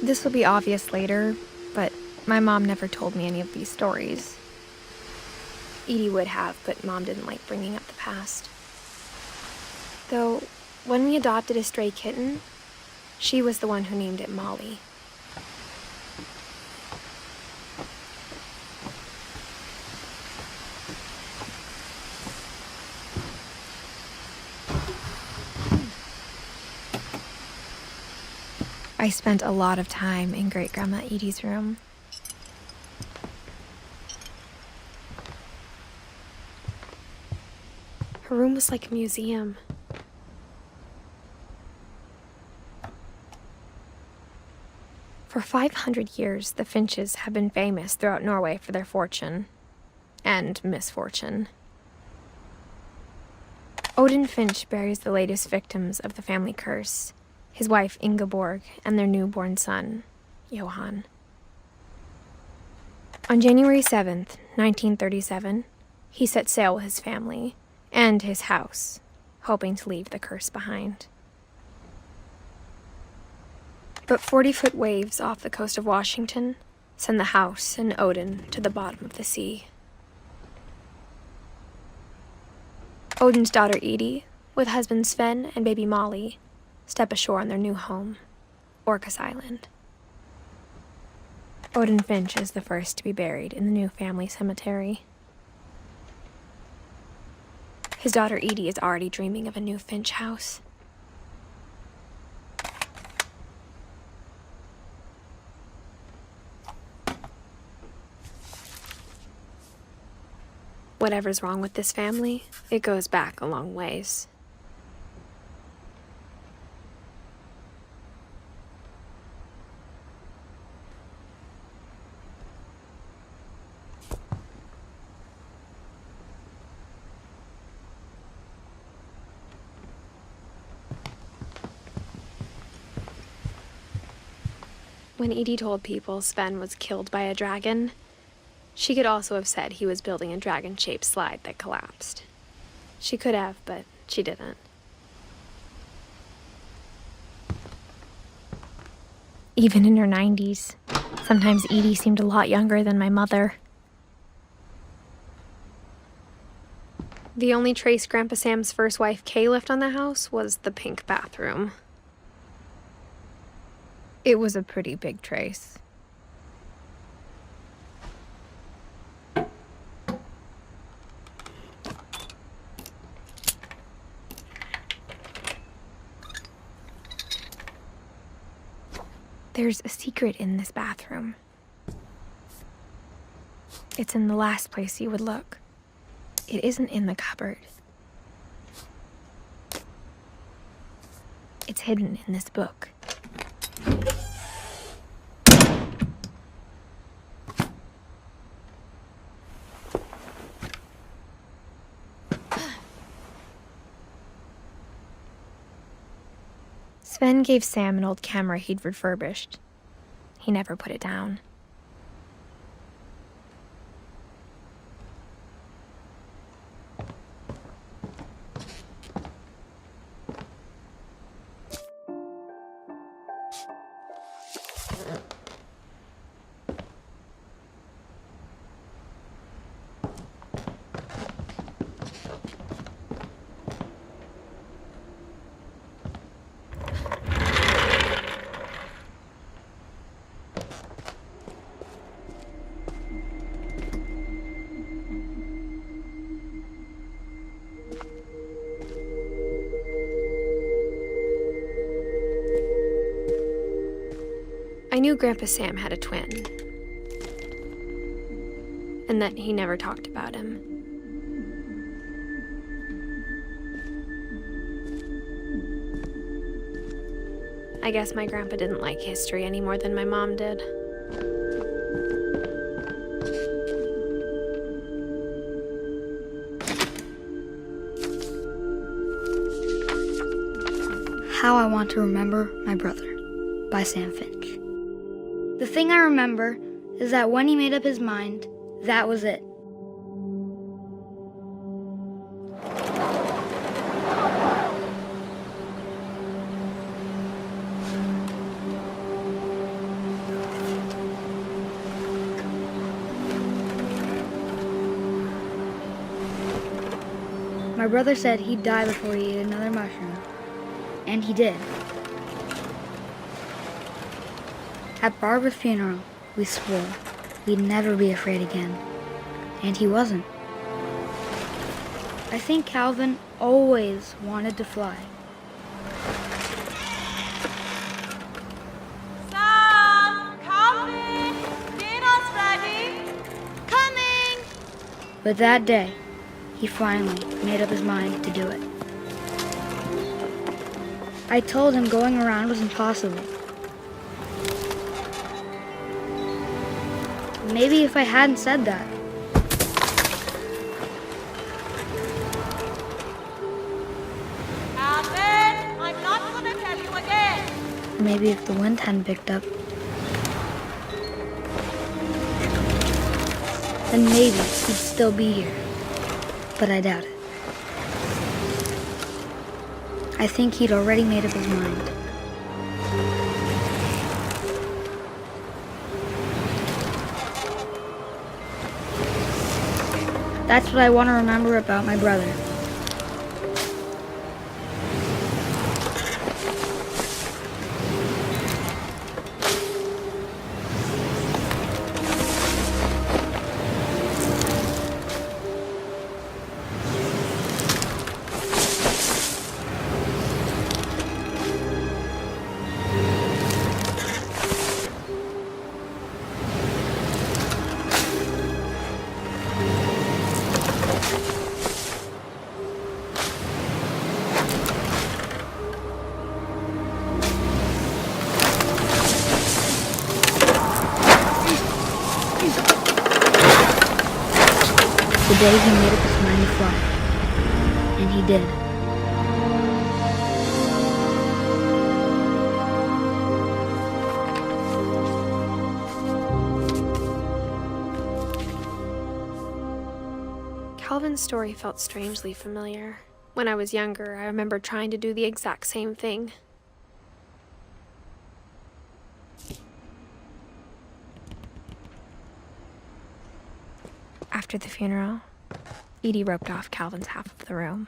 This will be obvious later, but my mom never told me any of these stories. Edie would have, but Mom didn't like bringing up the past. Though, when we adopted a stray kitten, she was the one who named it Molly. I spent a lot of time in Great-Grandma Edie's room. Her room was like a museum. For 500 years, the Finches have been famous throughout Norway for their fortune and misfortune. Odin Finch buries the latest victims of the family curse, his wife Ingeborg and their newborn son, Johan. On January 7th, 1937, he set sail with his family and his house, hoping to leave the curse behind. But 40-foot waves off the coast of Washington send the house and Odin to the bottom of the sea. Odin's daughter Edie, with husband Sven and baby Molly, step ashore on their new home, Orcas Island. Odin Finch is the first to be buried in the new family cemetery. His daughter Edie is already dreaming of a new Finch house. Whatever's wrong with this family, it goes back a long ways. When Edie told people Sven was killed by a dragon, she could also have said he was building a dragon-shaped slide that collapsed. She could have, but she didn't. Even in her 90s, sometimes Edie seemed a lot younger than my mother. The only trace Grandpa Sam's first wife Kay left on the house was the pink bathroom. It was a pretty big trace. There's a secret in this bathroom. It's in the last place you would look. It isn't in the cupboard. It's hidden in this book. Sven gave Sam an old camera he'd refurbished. He never put it down. I knew Grandpa Sam had a twin, and that he never talked about him. I guess my grandpa didn't like history any more than my mom did. How I Want to Remember My Brother by Sam Finch. The thing I remember is that when he made up his mind, that was it. My brother said he'd die before he ate another mushroom. And he did. At Barbara's funeral, we swore we'd never be afraid again. And he wasn't. I think Calvin always wanted to fly. Sam! Calvin! Dinner's ready! Coming! But that day, he finally made up his mind to do it. I told him going around was impossible. Maybe if I hadn't said that. Calvin! I'm not gonna tell you again! Or maybe if the wind hadn't picked up. Then maybe he'd still be here. But I doubt it. I think he'd already made up his mind. That's what I want to remember about my brother. The day he made up his mind to fly. And he did. Calvin's story felt strangely familiar. When I was younger, I remember trying to do the exact same thing. After the funeral, Edie roped off Calvin's half of the room.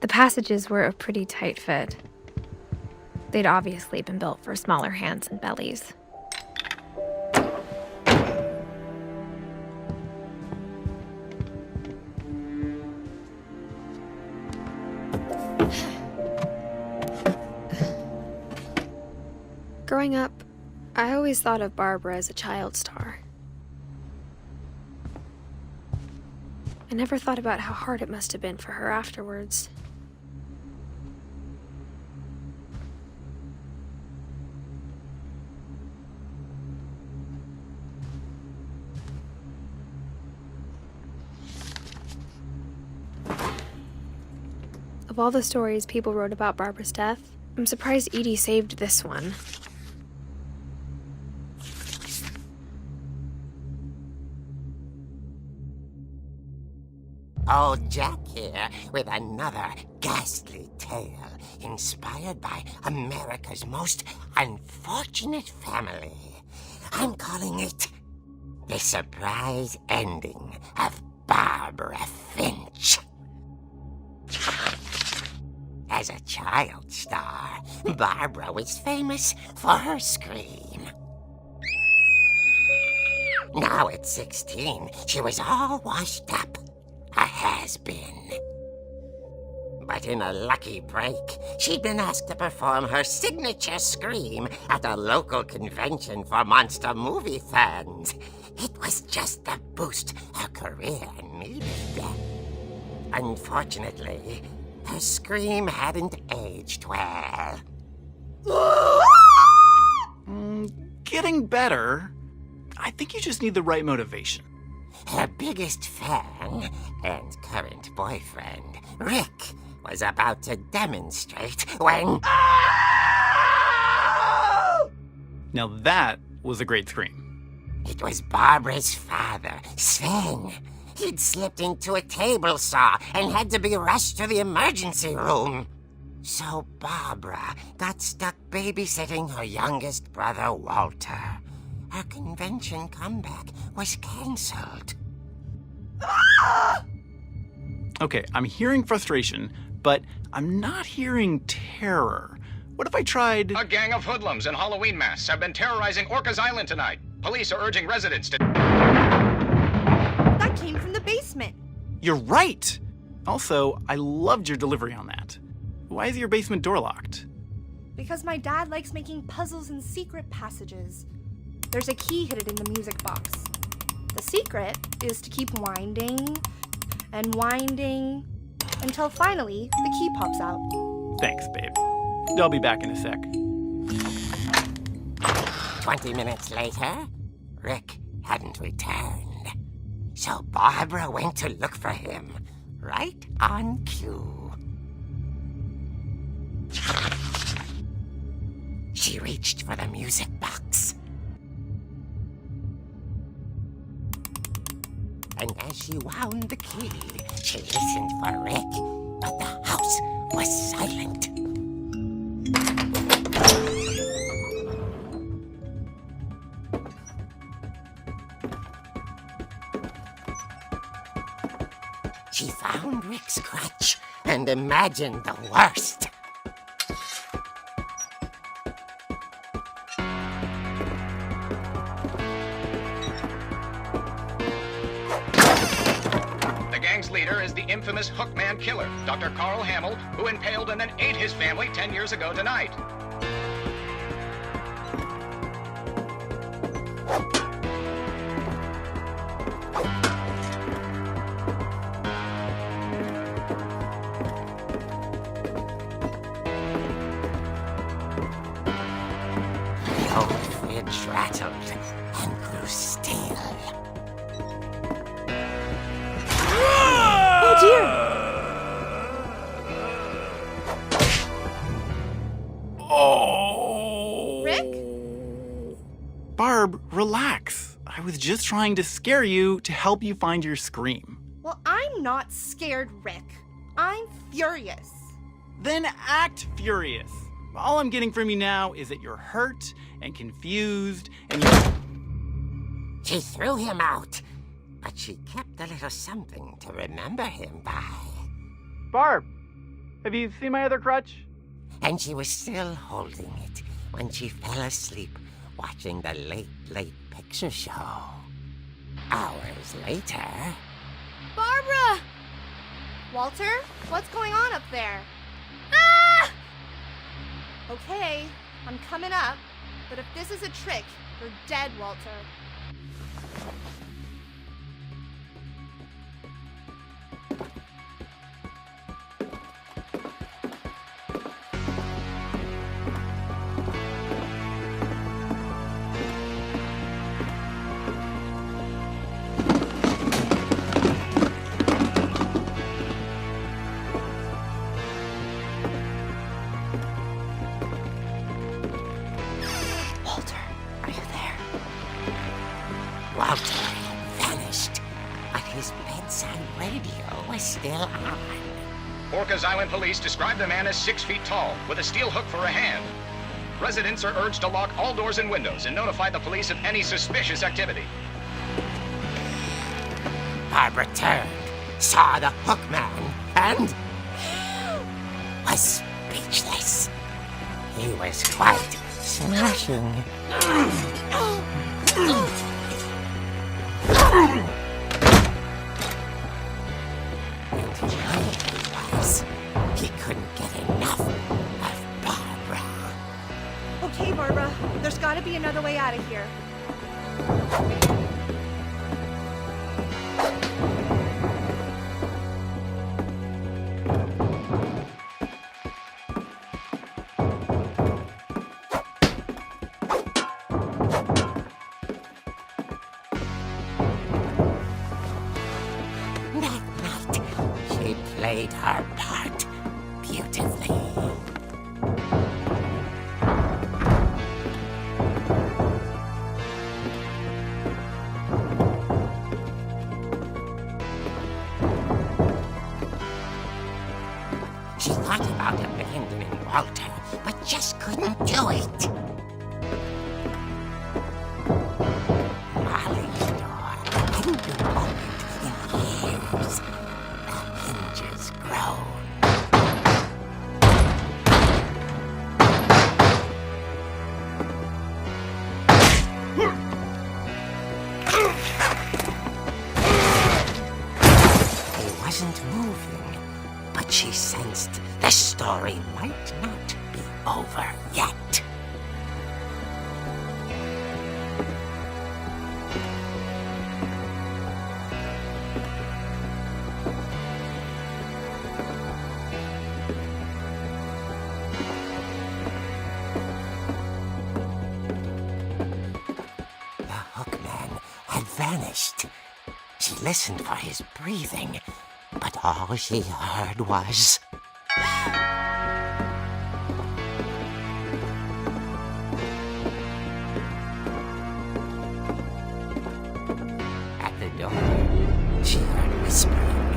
The passages were a pretty tight fit. They'd obviously been built for smaller hands and bellies. Growing up, I always thought of Barbara as a child star. I never thought about how hard it must have been for her afterwards. Of all the stories people wrote about Barbara's death, I'm surprised Edie saved this one. Old Jack here with another ghastly tale inspired by America's most unfortunate family. I'm calling it The Surprise Ending of Barbara Finch. As a child star, Barbara was famous for her scream. Now at 16, she was all washed up. A has-been. But in a lucky break, she'd been asked to perform her signature scream at a local convention for monster movie fans. It was just the boost her career needed. Unfortunately, her scream hadn't aged well. Getting better. I think you just need the right motivation. Her biggest fan and current boyfriend, Rick, was about to demonstrate when... Now that was a great scream. It was Barbara's father, Sven. He'd slipped into a table saw and had to be rushed to the emergency room. So Barbara got stuck babysitting her youngest brother, Walter. Her convention comeback was cancelled. Okay, I'm hearing frustration, but I'm not hearing terror. What if I tried... A gang of hoodlums in Halloween masks have been terrorizing Orcas Island tonight. Police are urging residents to... That came from the basement. You're right! Also, I loved your delivery on that. Why is your basement door locked? Because my dad likes making puzzles and secret passages. There's a key hidden in the music box. The secret is to keep winding and winding until finally the key pops out. Thanks, babe. I'll be back in a sec. 20 minutes later, Rick hadn't returned. So Barbara went to look for him, right on cue. She reached for the music box. And as she wound the key, she listened for Rick, but the house was silent. She found Rick's crutch and imagined the worst. The gang's leader is the infamous Hookman killer, Dr. Carl Hamill, who impaled and then ate his family 10 years ago tonight. The old fridge rattled and grew still. Oh dear! Oh! Rick? Barb, relax. I was just trying to scare you to help you find your scream. Well, I'm not scared, Rick. I'm furious. Then act furious. All I'm getting from you now is that you're hurt and confused and you're... She threw him out, but she kept a little something to remember him by. Barb, have you seen my other crutch? And she was still holding it when she fell asleep watching the late picture show. Hours later... Barbara! Walter, what's going on up there? Ah! Okay, I'm coming up, but if this is a trick, you're dead, Walter. Walter had vanished, but his bedside radio was still on. Orcas Island police describe the man as 6 feet tall, with a steel hook for a hand. Residents are urged to lock all doors and windows and notify the police of any suspicious activity. Barbara turned, saw the hookman, and was speechless. He was quite smashing. And he was. He couldn't get enough of Barbara. Okay, Barbara, there's gotta be another way out of here. beautifully. She thought about abandoning Walter, but just couldn't do it. Molly's door hadn't been opened in years. The hinges groaned. He wasn't moving, but she sensed the story might not be over yet. The hookman had vanished. She listened for his breathing, but all she heard was... At the door, she heard whispering.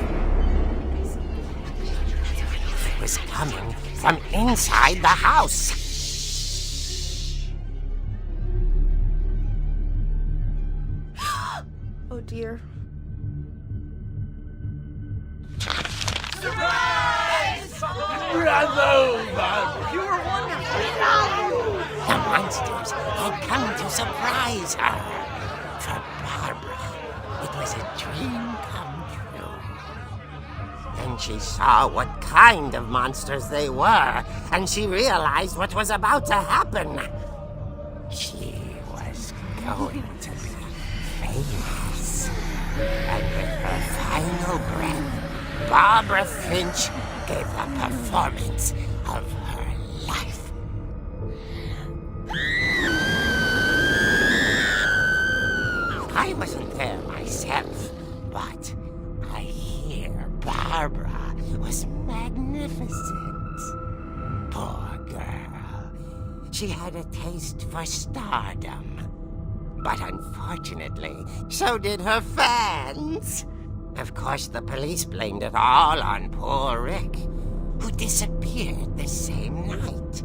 It was coming from inside the house. Oh dear. The monsters had come to surprise her. For Barbara, it was a dream come true. Then she saw what kind of monsters they were, and she realized what was about to happen. She was going to be famous. And with her final breath, Barbara Finch gave the performance of her life. I wasn't there myself, but I hear Barbara was magnificent. Poor girl. She had a taste for stardom. But unfortunately, so did her fans. Of course, the police blamed it all on poor Rick, who disappeared the same night.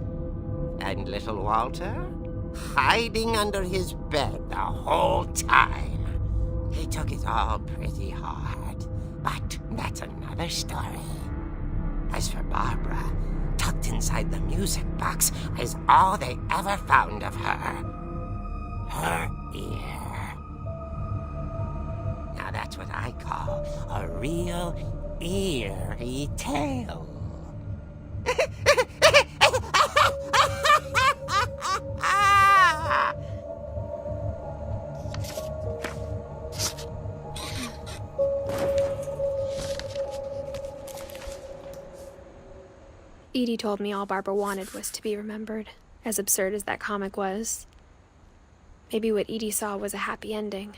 And little Walter? Hiding under his bed the whole time. He took it all pretty hard, but that's another story. As for Barbara, tucked inside the music box is all they ever found of her. Her ear. Now that's what I call a real eerie tale. Edie told me all Barbara wanted was to be remembered, as absurd as that comic was. Maybe what Edie saw was a happy ending.